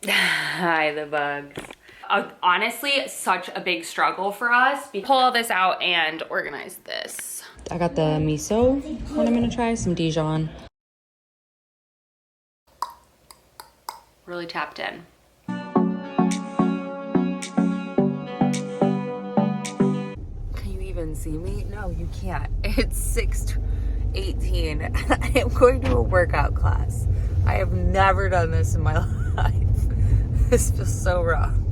Hi, the bugs. Honestly, such a big struggle for us. Pull all this out and organize this. I got the miso one I'm gonna try, some Dijon. Really tapped in. Can you even see me? No, you can't. It's 6:18 and I am going to a workout class. I have never done this in my life. This feels so wrong.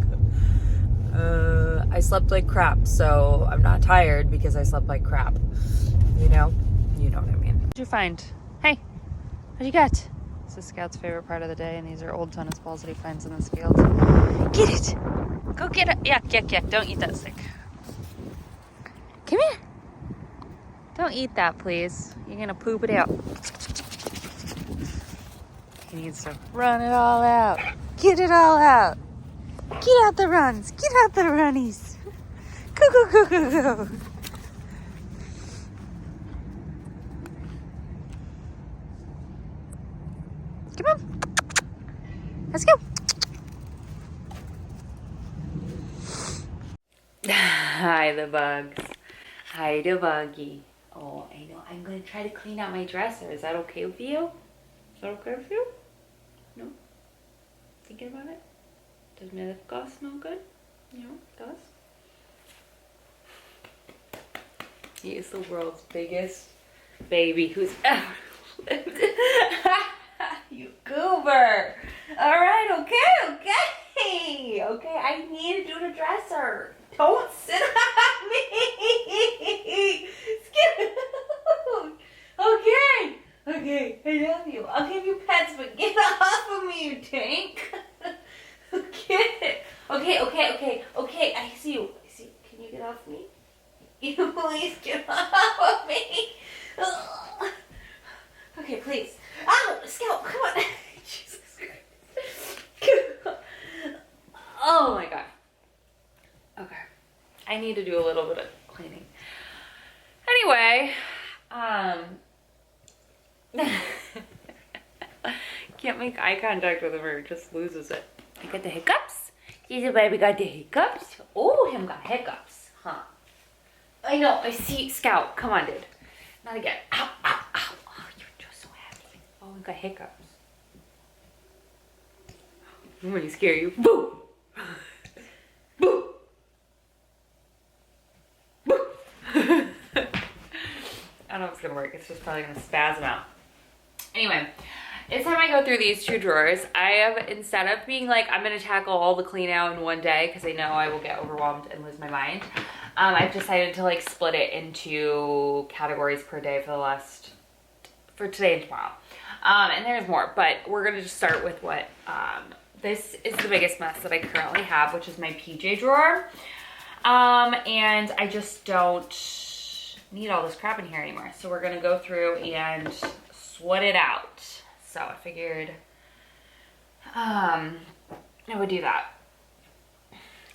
I slept like crap, so I'm not tired because I slept like crap. You know what I mean. What'd you find? Hey, what'd you get? This is Scout's favorite part of the day, and these are old tennis balls that he finds in this field. Get it! Go get it! Yuck. Don't eat that stick. Come here! Don't eat that, please. You're gonna poop it out. He needs to run it all out. Get it all out. Get out the runs. Get out the runnies. Go. Come on. Let's go. Hi, the bugs. Hi, the buggy. Oh, I know. I'm going to try to clean out my dresser. Is that okay with you? Is that okay with you? No? Thinking about it? Does my lip gloss smell good? No, it does. He is the world's biggest baby who's ever lived. You goober. Alright, okay. Okay, I need to do the dresser. Don't sit on me. Okay, I love you. I'll give you pets, but get off of me, you tank. Okay. I see you. Can you get off me? You please get off of me. Okay, please. Ow, Scout, come on. Jesus Christ. Oh my God. Okay. I need to do a little bit of cleaning. Anyway, can't make eye contact with him or just loses it. I got the hiccups. Easy baby got the hiccups. Oh, him got hiccups, huh? I know, I see. Scout, come on, dude. Not again. Ow. Oh, you're just so happy. Oh, we got hiccups. I'm gonna scare you. Boo! Boo! Boo! I don't know if it's gonna work. It's just probably gonna spasm out. Anyway, it's time I go through these two drawers. I have, instead of being like, I'm gonna tackle all the clean out in one day, because I know I will get overwhelmed and lose my mind. I've decided to like split it into categories per day for today and tomorrow. And there's more, but we're gonna just start with what, this is the biggest mess that I currently have, which is my PJ drawer. And I just don't need all this crap in here anymore. So we're gonna go through and sweat it out. So I figured, I would do that.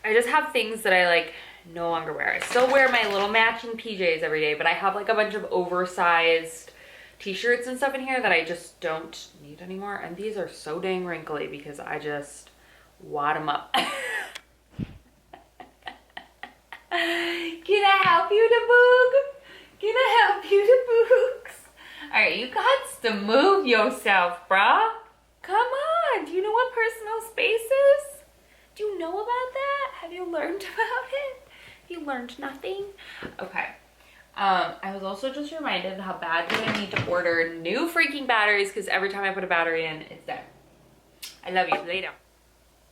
I just have things that I like no longer wear. I still wear my little matching PJs every day, but I have like a bunch of oversized t-shirts and stuff in here that I just don't need anymore. And these are so dang wrinkly because I just wad them up. Can I help you to boog? Can I help you to boogs? Alright, you got to move yourself, bruh. Come on. Do you know what personal space is? Do you know about that? Have you learned about it? You learned nothing? Okay. I was also just reminded how badly I need to order new freaking batteries because every time I put a battery in, it's dead. I love you. Lay down.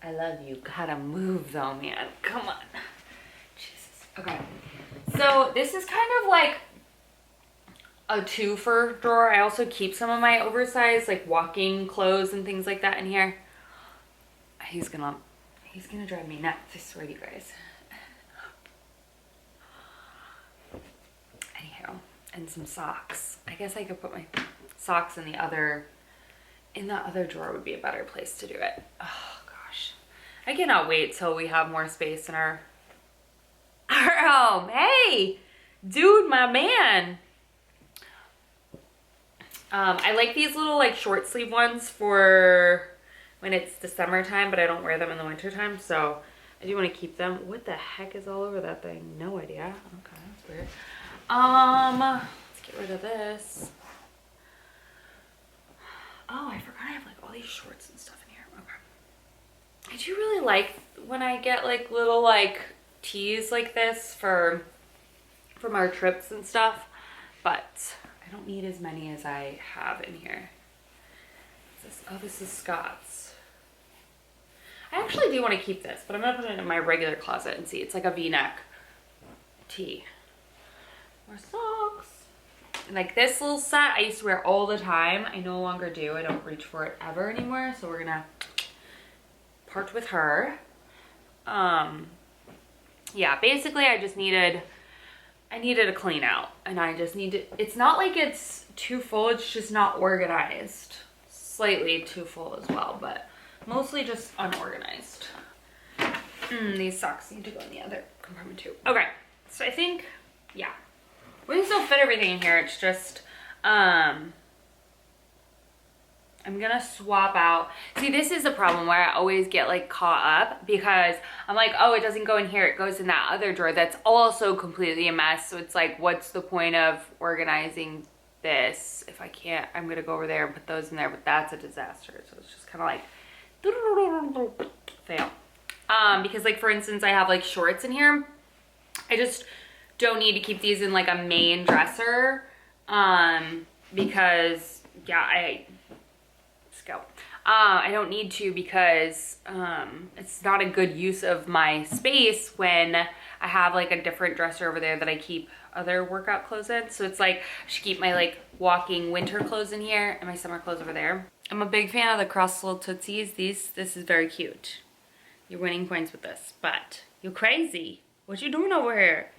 I love you. Gotta move though, man. Come on. Jesus. Okay. So this is kind of like a twofer drawer. I also keep some of my oversized like walking clothes and things like that in here. He's gonna drive me nuts, I swear to you guys. Anyhow, and some socks. I guess I could put my socks in the other drawer would be a better place to do it. Oh gosh. I cannot wait till we have more space in our home. Hey, dude, my man. I like these little like short sleeve ones for when it's the summertime, but I don't wear them in the wintertime, so I do want to keep them. What the heck is all over that thing? No idea. Okay, that's weird. Let's get rid of this. Oh, I forgot I have like all these shorts and stuff in here. Okay. I do really like when I get like little like tees like this from our trips and stuff, but I don't need as many as I have in here. Oh, this is Scott's. I actually do want to keep this, but I'm gonna put it in my regular closet and see. It's like a V-neck tee. More socks. And like this little set I used to wear all the time. I no longer do. I don't reach for it ever anymore. So we're gonna part with her. Yeah, basically I needed a clean out, and I just need to, it's not like it's too full, it's just not organized. Slightly too full as well, but mostly just unorganized. These socks need to go in the other compartment too. Okay, so I think, yeah, we can still fit everything in here. It's just, I'm gonna swap out. See, this is a problem where I always get like caught up because I'm like, oh, it doesn't go in here, it goes in that other drawer that's also completely a mess. So it's like, what's the point of organizing this if I can't? I'm gonna go over there and put those in there, but that's a disaster. So it's just kind of like fail. Because like for instance, I have like shorts in here. I just don't need to keep these in like a main dresser, because yeah, I don't need to, because it's not a good use of my space when I have like a different dresser over there that I keep other workout clothes in. So it's like I should keep my like walking winter clothes in here and my summer clothes over there. I'm a big fan of the cross little tootsies. This is very cute. You're winning points with this, but you're crazy. What you doing over here?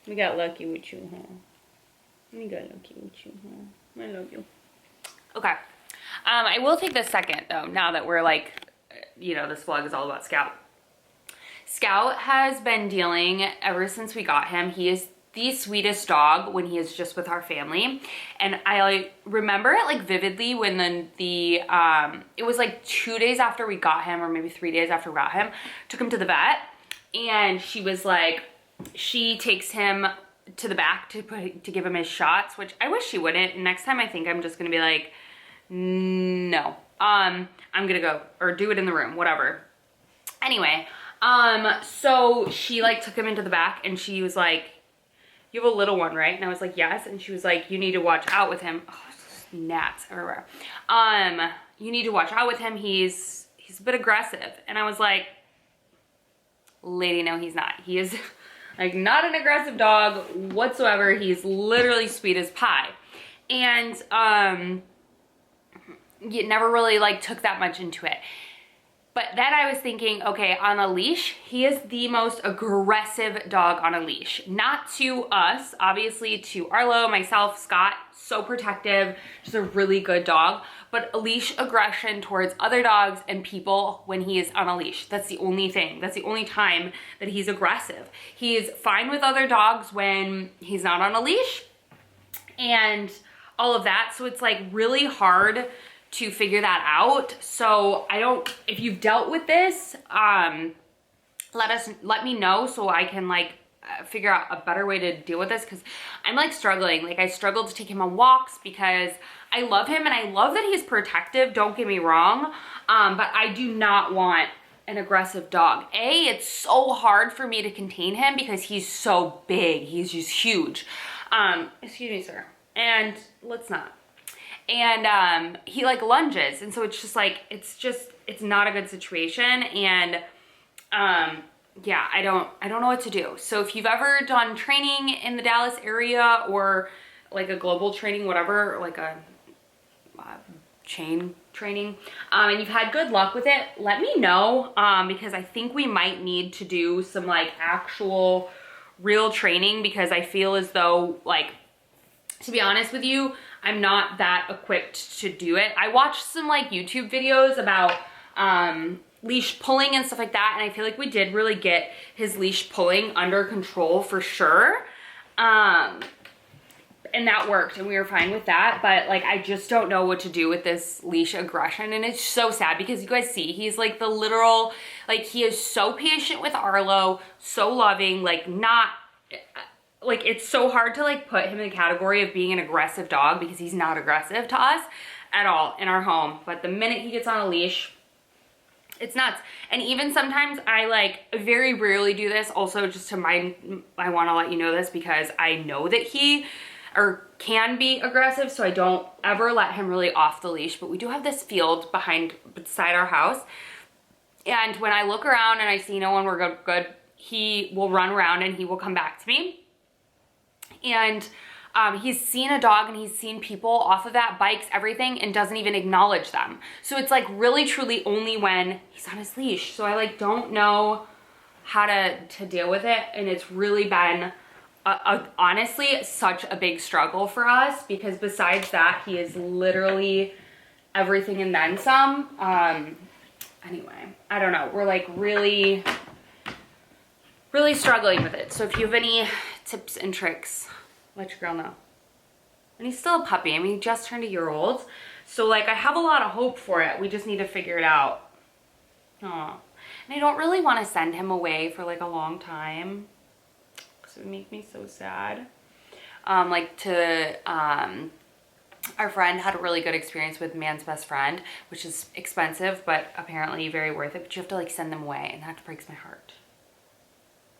We got lucky with you, huh? We got lucky with you, huh? I love you. Okay. I will take this second though, now that we're like, you know, this vlog is all about Scout. Scout has been dealing ever since we got him. He is the sweetest dog when he is just with our family. And I like remember it like vividly when it was like 2 days after we got him, or maybe 3 days after we got him, took him to the vet, and she was like, she takes him to the back to give him his shots, which I wish she wouldn't. And next time I think I'm just gonna be like, no, I'm gonna go or do it in the room, whatever. Anyway, so she like took him into the back and she was like, you have a little one, right? And I was like, yes. And she was like, you need to watch out with him. Oh, gnats everywhere. You need to watch out with him. He's a bit aggressive. And I was like, lady, no, he's not. He is like not an aggressive dog whatsoever. He's literally sweet as pie. And you never really like took that much into it. But then I was thinking, okay, on a leash, he is the most aggressive dog on a leash. Not to us, obviously to Arlo, myself, Scott, so protective, just a really good dog. But a leash aggression towards other dogs and people when he is on a leash. That's the only thing. That's the only time that he's aggressive. He is fine with other dogs when he's not on a leash and all of that. So it's like really hard to figure that out. So if you've dealt with this, let me know so I can like figure out a better way to deal with this, because I'm like struggling. Like I struggle to take him on walks because I love him and I love that he's protective, don't get me wrong, but I do not want an aggressive dog. It's so hard for me to contain him because he's so big. He's just huge. Excuse me, sir. And let's not. And he like lunges, and so it's just like it's not a good situation. And yeah, I don't know what to do. So if you've ever done training in the Dallas area or like a global training, whatever, like a chain training, and you've had good luck with it, let me know, because I think we might need to do some like actual real training, because I feel as though, like, to be honest with you, I'm not that equipped to do it. I watched some like YouTube videos about leash pulling and stuff like that, and I feel like we did really get his leash pulling under control for sure. and that worked and we were fine with that. But like, I just don't know what to do with this leash aggression. And it's so sad because you guys see, he's like the literal, like he is so patient with Arlo, so loving, like not, like it's so hard to like put him in the category of being an aggressive dog because he's not aggressive to us at all in our home. But the minute he gets on a leash, it's nuts. And even sometimes I like very rarely do this. Also, just to mind, I want to let you know this because I know that he can be aggressive, so I don't ever let him really off the leash. But we do have this field beside our house, and when I look around and I see no one, we're good, he will run around and he will come back to me. And he's seen a dog and he's seen people off of that, bikes, everything, and doesn't even acknowledge them. So it's like really truly only when he's on his leash. So I like don't know how to deal with it. And it's really been honestly such a big struggle for us because besides that, he is literally everything and then some. Anyway, I don't know. We're like really struggling with it. So if you have any tips and tricks, let your girl know. And he's still a puppy. I mean, he just turned a year old. So like I have a lot of hope for it. We just need to figure it out. Aw. And I don't really want to send him away for like a long time because it would make me so sad. Our friend had a really good experience with Man's Best Friend, which is expensive, but apparently very worth it. But you have to like send them away and that breaks my heart.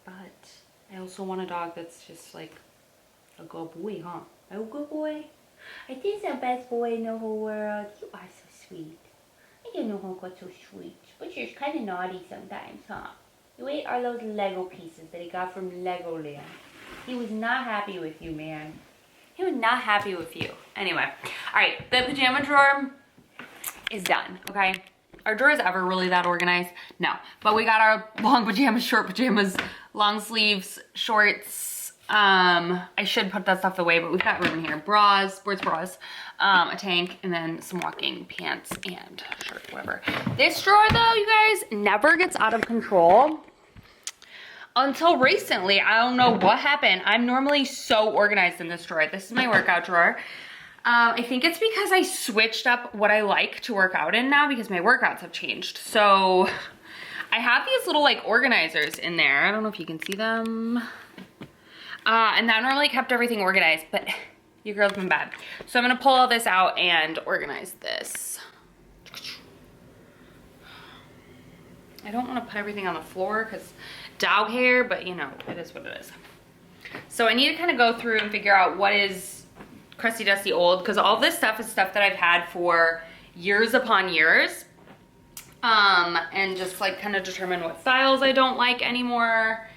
But I also want a dog that's just like a good boy, huh? A good boy. I think the best boy in the whole world. You are so sweet. I don't know how got so sweet, but you're kind of naughty sometimes, huh? You ate all those Lego pieces that he got from Legoland. He was not happy with you, man. He was not happy with you. Anyway, all right, the pajama drawer is done, okay? Our drawer is ever really that organized? No, but we got our long pajamas, short pajamas, long sleeves, shorts. I should put that stuff away, but we've got room in here. Bras, sports bras, a tank, and then some walking pants and shirt, whatever. This drawer though, you guys, never gets out of control. Until recently, I don't know what happened. I'm normally so organized in this drawer. This is my workout drawer. I think it's because I switched up what I like to work out in now because my workouts have changed. So I have these little like organizers in there. I don't know if you can see them. And that normally kept everything organized, but your girl's been bad. So I'm gonna pull all this out and organize this. I don't wanna put everything on the floor because dog hair, but you know, it is what it is. So I need to kind of go through and figure out what is crusty, dusty, old, because all this stuff is stuff that I've had for years upon years. And just like kind of determine what styles I don't like anymore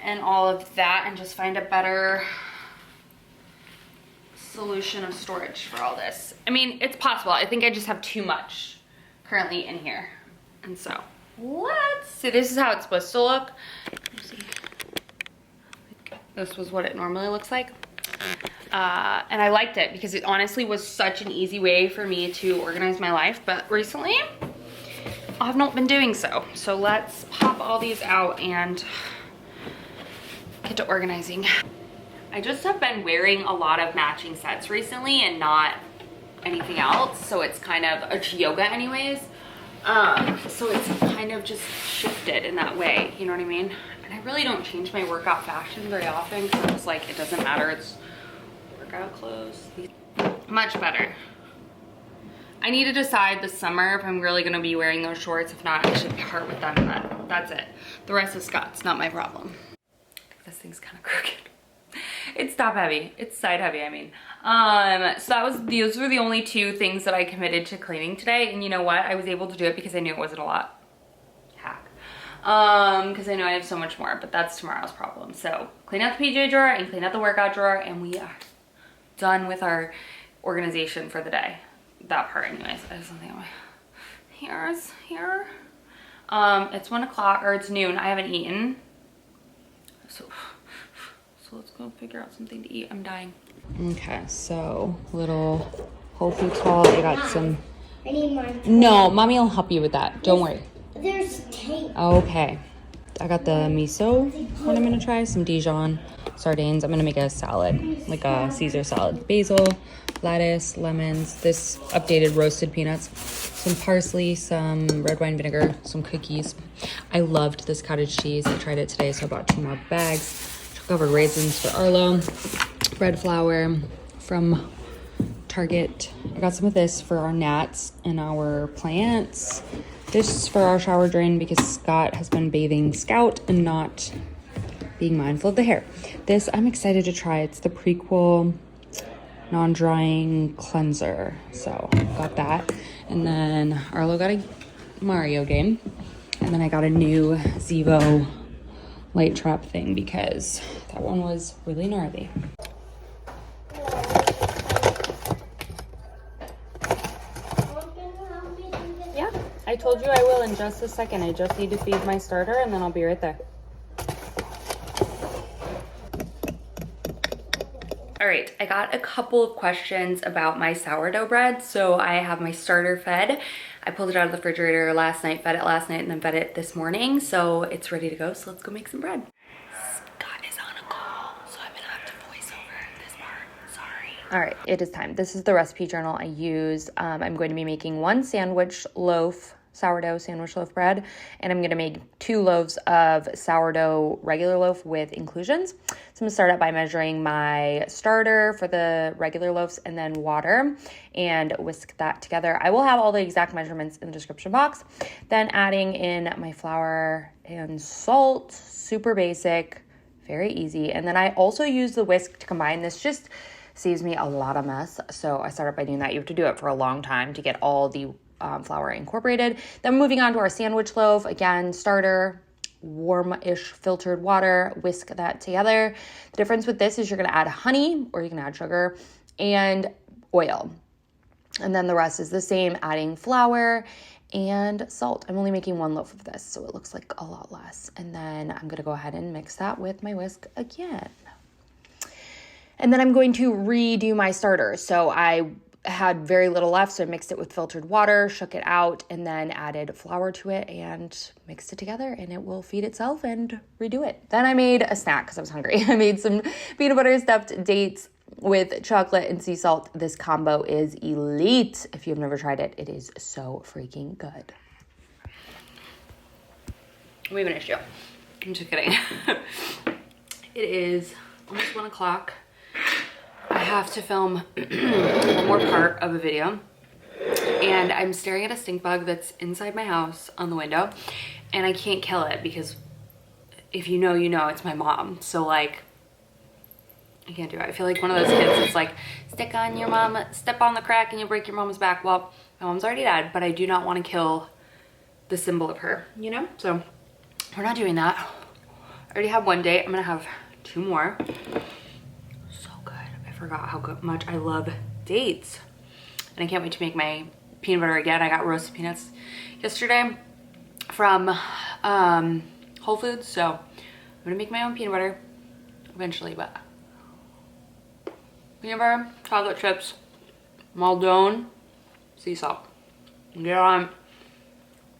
and all of that, and just find a better solution of storage for all this. I mean, it's possible. I think I just have too much currently in here. And so let's see, this is how it's supposed to look. Let's see. This was what it normally looks like. And I liked it because it honestly was such an easy way for me to organize my life. But recently, I've not been doing so. So let's pop all these out and get to organizing. I just have been wearing a lot of matching sets recently and not anything else. So it's kind of a yoga anyways. So it's kind of just shifted in that way, you know what I mean? And I really don't change my workout fashion very often because it's like, it doesn't matter, it's workout clothes. Much better. I need to decide this summer if I'm really gonna be wearing those shorts. If not, I should part with them, and that's it. The rest is Scott's, not my problem. This thing's kind of crooked. It's top heavy, it's side heavy, I mean. So those were the only two things that I committed to cleaning today. And you know what? I was able to do it because I knew it wasn't a lot. Hack. Because I know I have so much more, but that's tomorrow's problem. So clean out the PJ drawer and clean out the workout drawer, and we are done with our organization for the day. That part anyways. I have something on my here. It's 1 o'clock, or it's noon. I haven't eaten. So let's go figure out something to eat. I'm dying. Okay, so little Whole Foods haul. I got some. I need more. No, mommy will help you with that. Don't worry. There's tape. Okay. I got the miso one I'm gonna try, some Dijon sardines. I'm gonna make a salad, like a Caesar salad. Basil, lettuce, lemons, this updated roasted peanuts, some parsley, some red wine vinegar, some cookies. I loved this cottage cheese. I tried it today, so I bought 2 more bags. Chocolate raisins for Arlo, bread flour from Target. I got some of this for our gnats and our plants. This is for our shower drain because Scott has been bathing Scout and not being mindful of the hair. This I'm excited to try. It's the Prequel non-drying cleanser. So got that. And then Arlo got a Mario game. And then I got a new Zevo light trap thing because that one was really gnarly. Yeah, I told you I will in just a second. I just need to feed my starter and then I'll be right there. All right, I got a couple of questions about my sourdough bread. So I have my starter fed. I pulled it out of the refrigerator last night, fed it last night, and then fed it this morning. So it's ready to go, so let's go make some bread. Scott is on a call, so I'm gonna have to voice over this part, sorry. All right, it is time. This is the recipe journal I used. I'm going to be making 1 sandwich loaf, sourdough sandwich loaf bread, and I'm gonna make 2 loaves of sourdough regular loaf with inclusions. So I'm gonna start out by measuring my starter for the regular loaves and then water and whisk that together. I will have all the exact measurements in the description box. Then adding in my flour and salt, super basic, very easy. And then I also use the whisk to combine. This just saves me a lot of mess. So I started by doing that. You have to do it for a long time to get all the flour incorporated. Then moving on to our sandwich loaf, again, starter, warm-ish filtered water, whisk that together. The difference with this is you're going to add honey, or you can add sugar, and oil. And then the rest is the same, adding flour and salt. I'm only making 1 loaf of this, so it looks like a lot less. And then I'm going to go ahead and mix that with my whisk again. And then I'm going to redo my starter. So I had very little left, so I mixed it with filtered water, shook it out, and then added flour to it and mixed it together, and it will feed itself and redo it. Then I made a snack because I was hungry. I made some peanut butter stuffed dates with chocolate and sea salt. This combo is elite. If you've never tried it, it is so freaking good. We have an issue. I'm just kidding. It is almost 1 o'clock. I have to film one more part of a video, and I'm staring at a stink bug that's inside my house on the window, and I can't kill it because if you know, you know, it's my mom. So like, I can't do it. I feel like one of those kids that's like, step on the crack and you'll break your mama's back. Well, my mom's already dead, but I do not want to kill the symbol of her, you know? So we're not doing that. I already have 1 date. I'm gonna have 2 more. Forgot how much I love dates, and I can't wait to make my peanut butter again. I got roasted peanuts yesterday from Whole Foods, so I'm gonna make my own peanut butter eventually. But peanut butter, chocolate chips, Maldon, sea salt. You can get it on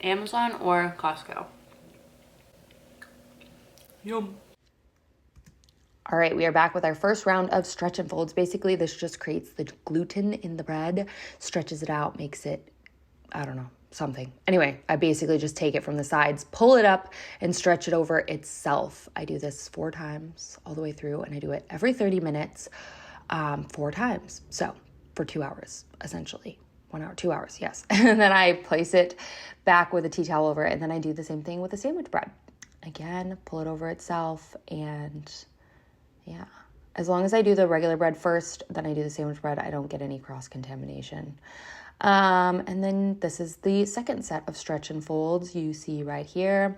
Amazon or Costco. Yum. All right, we are back with our first round of stretch and folds. Basically, this just creates the gluten in the bread, stretches it out, makes it, I don't know, something. Anyway, I basically just take it from the sides, pull it up, and stretch it over itself. I do this 4 times all the way through, and I do it every 30 minutes, 4 times. So for 2 hours, essentially. 1 hour, 2 hours, yes. And then I place it back with a tea towel over it, and then I do the same thing with the sandwich bread. Again, pull it over itself, and yeah, as long as I do the regular bread first, then I do the sandwich bread, I don't get any cross-contamination. And then this is the second set of stretch and folds you see right here.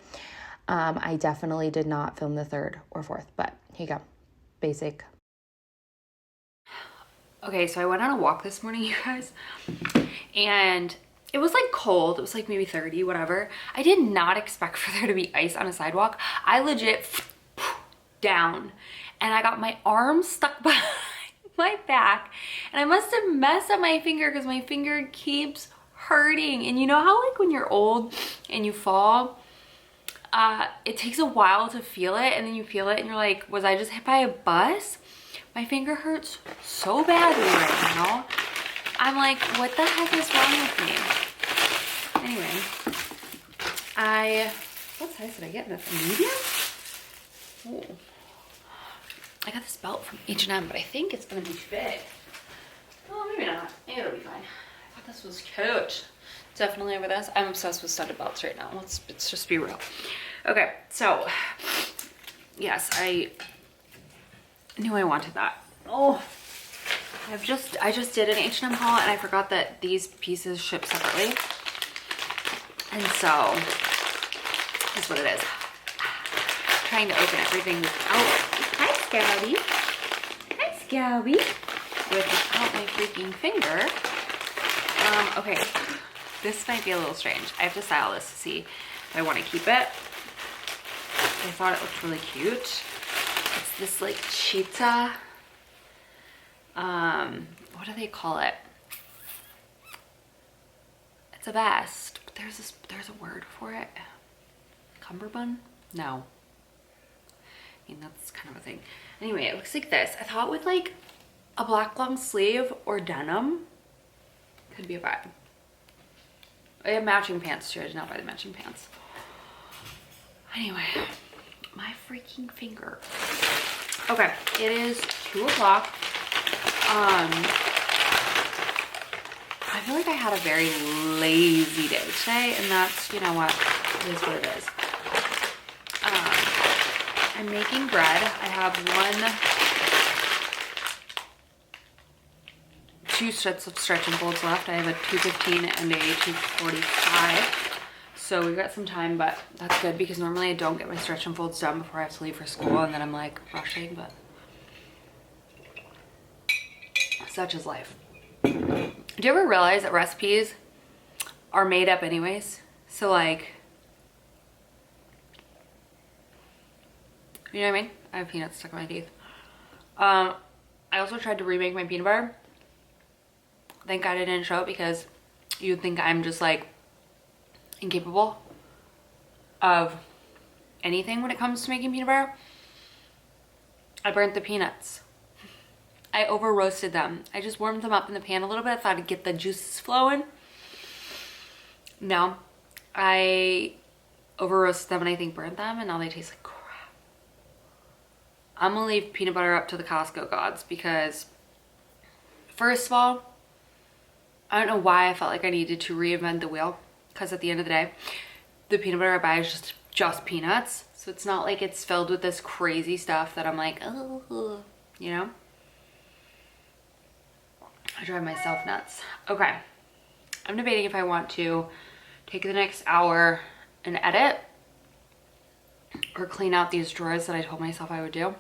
I definitely did not film the 3rd or 4th, but here you go. Basic. Okay, so I went on a walk this morning, you guys, and it was like cold. It was like maybe 30, whatever. I did not expect for there to be ice on a sidewalk. I legit down, and I got my arm stuck behind my back, and I must have messed up my finger because my finger keeps hurting. And you know how like when you're old and you fall, it takes a while to feel it, and then you feel it and you're like, was I just hit by a bus? My finger hurts so badly right now. I'm like, what the heck is wrong with me? Anyway, what size did I get? A medium? Ooh. I got this belt from H&M, but I think it's gonna be too big. Oh, maybe not. Maybe it'll be fine. I thought this was cute. Definitely over this. I'm obsessed with studded belts right now. Let's just be real. Okay, so yes, I knew I wanted that. Oh, I just did an H&M haul and I forgot that these pieces ship separately. And so that's what it is. Trying to open everything without, hi Scabby. Hi Scabby. Without my freaking finger. Okay, this might be a little strange. I have to style this to see if I want to keep it. I thought it looked really cute. It's this like cheetah, what do they call it? It's a vest, but there's a word for it. Cummerbund? No. I mean, that's kind of a thing. Anyway, it looks like this. I thought with like a black long sleeve or denim could be a vibe. I have matching pants too. I did not buy the matching pants. Anyway, my freaking finger. Okay, it is 2 o'clock. I feel like I had a very lazy day today, and that's, you know what, it is what it is. I'm making bread. I have two sets of stretch and folds left. I have a 215 and a 245. So we've got some time, but that's good because normally I don't get my stretch and folds done before I have to leave for school, and then I'm like rushing, but such is life. Do you ever realize that recipes are made up anyways? So like, you know what I mean? I have peanuts stuck in my teeth. I also tried to remake my peanut butter. Thank God I didn't show it because you'd think I'm just like incapable of anything when it comes to making peanut butter. I burnt the peanuts. I over roasted them. I just warmed them up in the pan a little bit. I thought I'd get the juices flowing. No, I over roasted them and I think burnt them, and now they taste like crap. I'm gonna leave peanut butter up to the Costco gods because first of all, I don't know why I felt like I needed to reinvent the wheel, because at the end of the day, the peanut butter I buy is just peanuts. So it's not like it's filled with this crazy stuff that I'm like, oh, you know? I drive myself nuts. Okay. I'm debating if I want to take the next hour and edit or clean out these drawers that I told myself I would do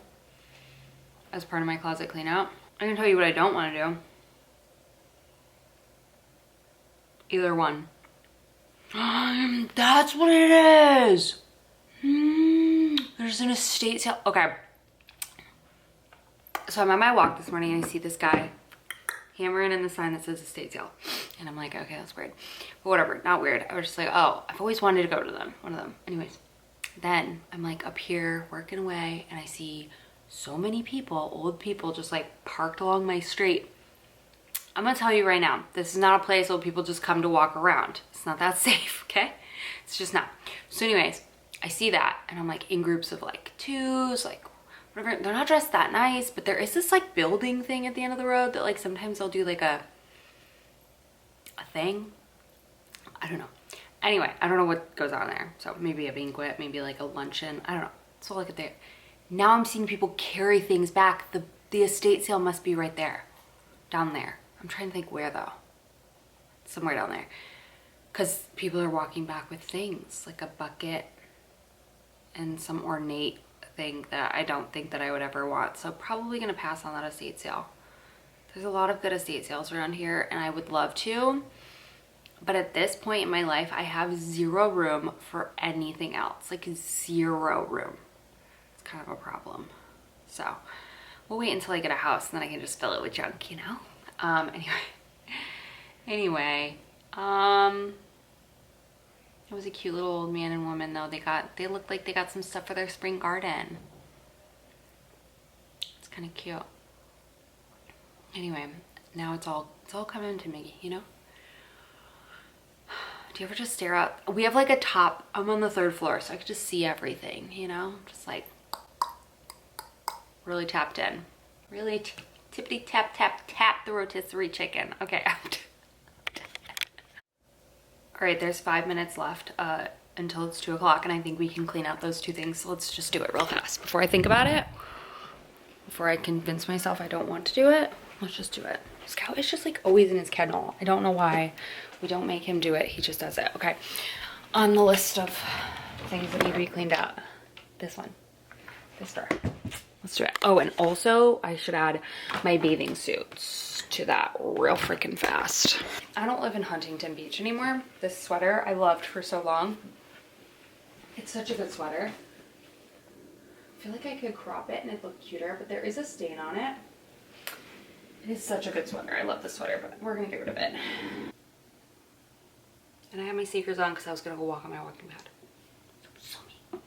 as part of my closet clean out. I can tell you what I don't want to do. Either one. That's what it is. There's an estate sale. Okay. So I'm on my walk this morning and I see this guy hammering in the sign that says estate sale. And I'm like, okay, that's weird. But whatever, not weird. I was just like, oh, I've always wanted to go to them. One of them. Anyways. Then I'm like up here working away and I see so many people, old people, just like parked along my street. I'm gonna tell you right now, this is not a place where people just come to walk around. It's not that safe, okay? It's just not. So anyways, I see that and I'm like in groups of like twos, like whatever. They're not dressed that nice, but there is this like building thing at the end of the road that like sometimes they'll do like a thing. I don't know. Anyway, I don't know what goes on there. So maybe a banquet, maybe like a luncheon. I don't know. So look at there. Now I'm seeing people carry things back. The estate sale must be right there, down there. I'm trying to think where though. Somewhere down there. Because people are walking back with things like a bucket and some ornate thing that I don't think that I would ever want. So probably gonna pass on that estate sale. There's a lot of good estate sales around here and I would love to. But at this point in my life, I have zero room for anything else. Like zero room. It's kind of a problem. So we'll wait until I get a house and then I can just fill it with junk, you know? Anyway, It was a cute little old man and woman though. They looked like they got some stuff for their spring garden. It's kind of cute. Anyway, now it's all coming to me, you know? Do you ever just stare out? We have like a top, I'm on the 3rd floor, so I could just see everything, you know? Just like really tapped in. Really tippity tap tap tap the rotisserie chicken. Okay. All right, there's 5 minutes left until it's 2 o'clock, and I think we can clean out those 2 things. So let's just do it real fast before I think about it. Before I convince myself I don't want to do it, let's just do it. Scout is just like always in his kennel. I don't know why we don't make him do it. He just does it. Okay, on the list of things that need to be cleaned out, this one, this door. Let's do it. Oh, and also I should add my bathing suits to that real freaking fast. I don't live in Huntington Beach anymore. This sweater I loved for so long. It's such a good sweater. I feel like I could crop it and it'd look cuter, but there is a stain on it. It is such a good sweater. I love this sweater, but we're gonna get rid of it. And I have my sneakers on because I was gonna go walk on my walking pad. So me.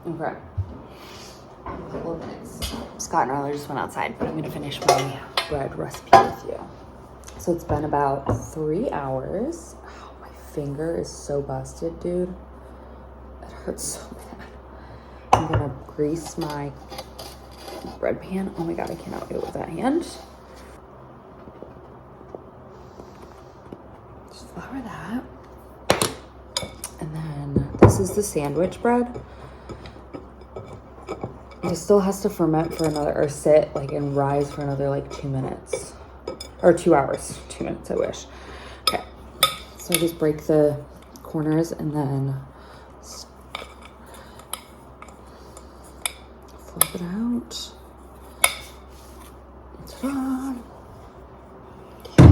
Okay. A couple of minutes. Scott and Arlo just went outside, but I'm gonna finish my bread recipe with you. So it's been about 3 hours. Oh, my finger is so busted, dude. It hurts so bad. I'm gonna grease my bread pan. Oh my god, I cannot do it with that hand. Just flour that. And then this is the sandwich bread. It still has to ferment for another, or sit like and rise for another like 2 minutes. Or 2 hours. 2 minutes, I wish. Okay. So I just break the corners and then flip it out. Ta-da. Okay.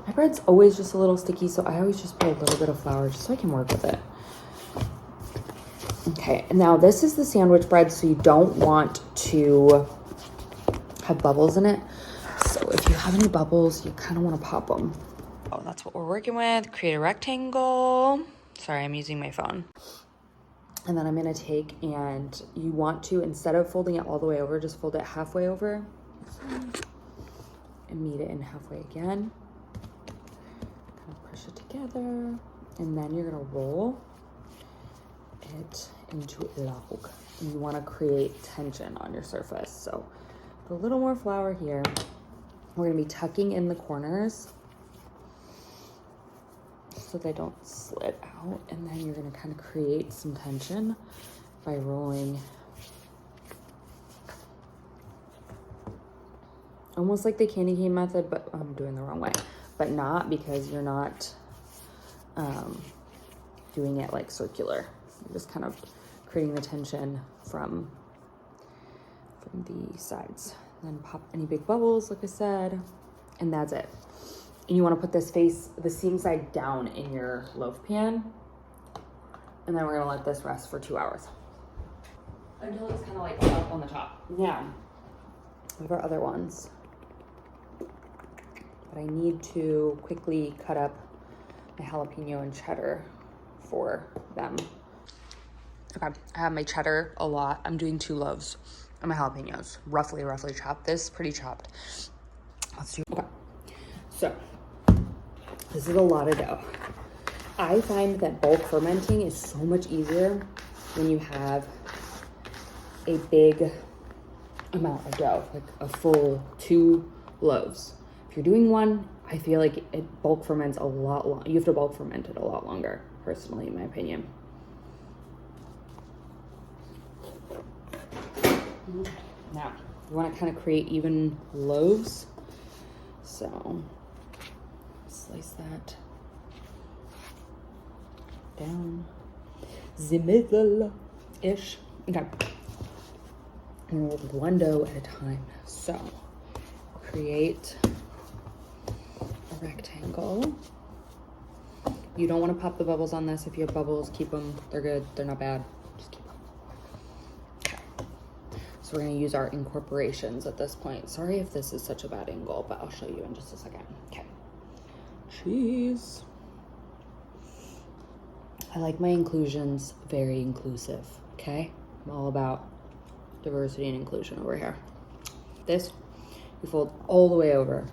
My bread's always just a little sticky, so I always just put a little bit of flour just so I can work with it. Okay, now this is the sandwich bread, so you don't want to have bubbles in it. So if you have any bubbles, you kind of want to pop them. Oh, that's what we're working with. Create a rectangle. Sorry, I'm using my phone. And then I'm going to take, and you want to, instead of folding it all the way over, just fold it halfway over. And meet it in halfway again. Kind of push it together. And then you're going to roll it into a log. And you want to create tension on your surface. So put a little more flour here. We're going to be tucking in the corners so they don't slit out. And then you're going to kind of create some tension by rolling almost like the candy cane method, but I'm doing the wrong way. But not, because you're not doing it like circular. You're just kind of creating the tension from the sides. Then pop any big bubbles, like I said, and that's it. And you want to put the seam side down in your loaf pan. And then we're gonna let this rest for 2 hours. Until it's kind of like up on the top. Now, what are our other ones? But I need to quickly cut up my jalapeno and cheddar for them. Okay, I have my cheddar a lot. I'm doing 2 loaves and my jalapenos, roughly chopped. This pretty chopped. Let's do, okay. So, this is a lot of dough. I find that bulk fermenting is so much easier when you have a big amount of dough, like a full 2 loaves. If you're doing 1, I feel like it bulk ferments a lot longer. You have to bulk ferment it a lot longer, personally, in my opinion. Now, you want to kind of create even loaves. So, slice that down the middle-ish. Okay. and work with one dough at a time. So create a rectangle. You don't want to pop the bubbles on this. If you have bubbles, keep them. They're good. They're not bad. Just keep them. Okay. So we're going to use our incorporations at this point. Sorry if this is such a bad angle, but I'll show you in just a second. Okay. Cheese. I like my inclusions very inclusive, okay? I'm all about diversity and inclusion over here. This, you fold all the way over.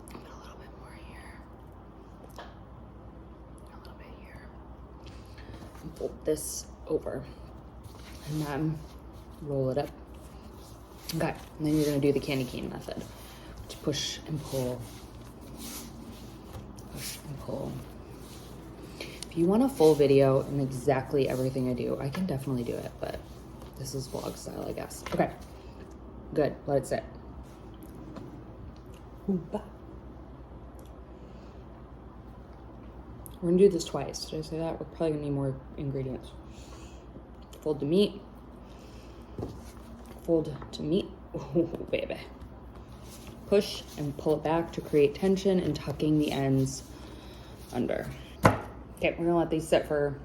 Put a little bit more here. A little bit here. And fold this over. And then roll it up. Okay, and then you're gonna do the candy cane method. Which push and pull. Push and pull. If you want a full video and exactly everything I do, I can definitely do it, but this is vlog style, I guess. Okay, good, let it sit. We're gonna do this twice. Did I say that? We're probably gonna need more ingredients. Fold the meat. Fold to meat. Oh, baby. Push and pull it back to create tension and tucking the ends under. Okay, we're gonna let these sit for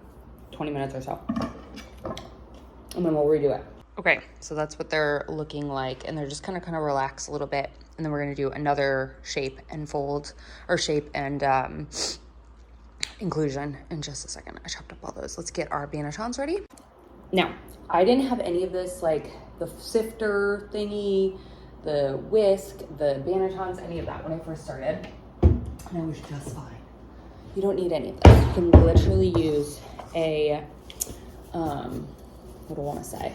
20 minutes or so. And then we'll redo it. Okay, so that's what they're looking like. And they're just kind of relax a little bit. And then we're gonna do another shape and fold, or shape and inclusion in just a second. I chopped up all those. Let's get our bannetons ready. Now, I didn't have any of this, like the sifter thingy, the whisk, the bannetons, any of that when I first started. And I was just fine. You don't need any of this. You can literally use a, what do I want to say?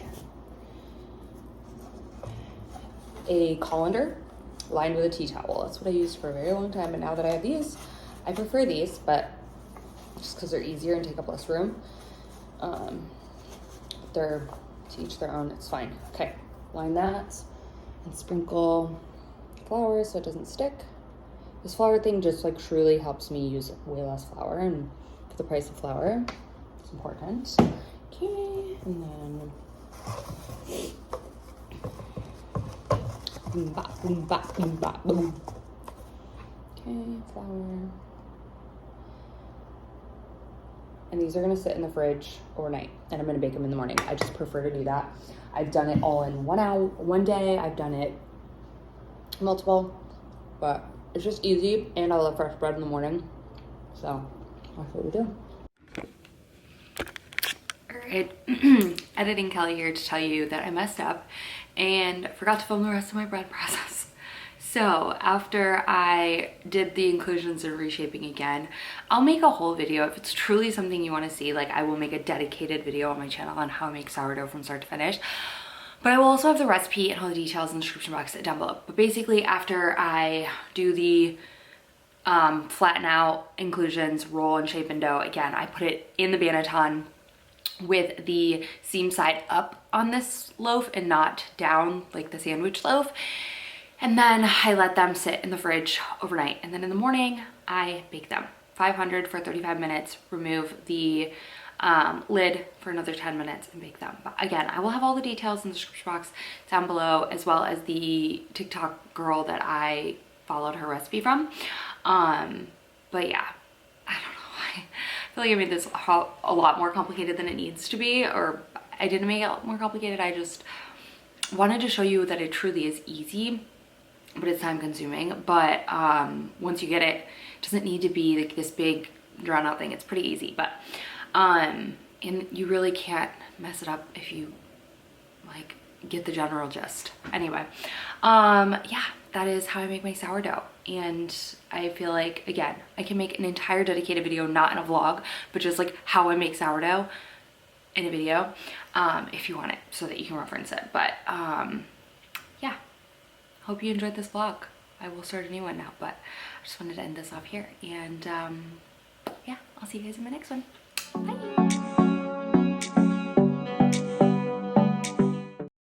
A colander lined with a tea towel. That's what I used for a very long time. And now that I have these, I prefer these, but just because they're easier and take up less room. They're to each their own, it's fine. Okay, line that and sprinkle flour so it doesn't stick. This flour thing just like truly helps me use way less flour, and for the price of flour, it's important. Okay, and then boom, bop, boom, bop, boom, bop, boom. Okay, flour. And these are gonna sit in the fridge overnight, and I'm gonna bake them in the morning. I just prefer to do that. I've done it all in 1 hour, one day. I've done it multiple, but it's just easy, and I love fresh bread in the morning. So that's what we do. All right, editing Kelly here to tell you that I messed up and forgot to film the rest of my bread process. So after I did the inclusions and reshaping again, I'll make a whole video. If it's truly something you want to see, like I will make a dedicated video on my channel on how I make sourdough from start to finish. But I will also have the recipe and all the details in the description box down below. But basically after I do the flatten out inclusions, roll and shape and dough, again, I put it in the banneton with the seam side up on this loaf and not down like the sandwich loaf. And then I let them sit in the fridge overnight. And then in the morning, I bake them. 500 for 35 minutes, remove the lid for another 10 minutes and bake them. But again, I will have all the details in the description box down below, as well as the TikTok girl that I followed her recipe from. But yeah, I don't know. I feel like I made this a lot more complicated than it needs to be, or I didn't make it more complicated. I just wanted to show you that it truly is easy, but it's time consuming. But once you get it, it doesn't need to be like this big drawn out thing. It's pretty easy, but and you really can't mess it up if you like get the general gist. Anyway, yeah, that is how I make my sourdough. And I feel like, again, I can make an entire dedicated video, not in a vlog, but just like how I make sourdough in a video, if you want it, so that you can reference it. But yeah, hope you enjoyed this vlog. I will start a new one now, but I just wanted to end this off here. And yeah, I'll see you guys in my next one. Bye.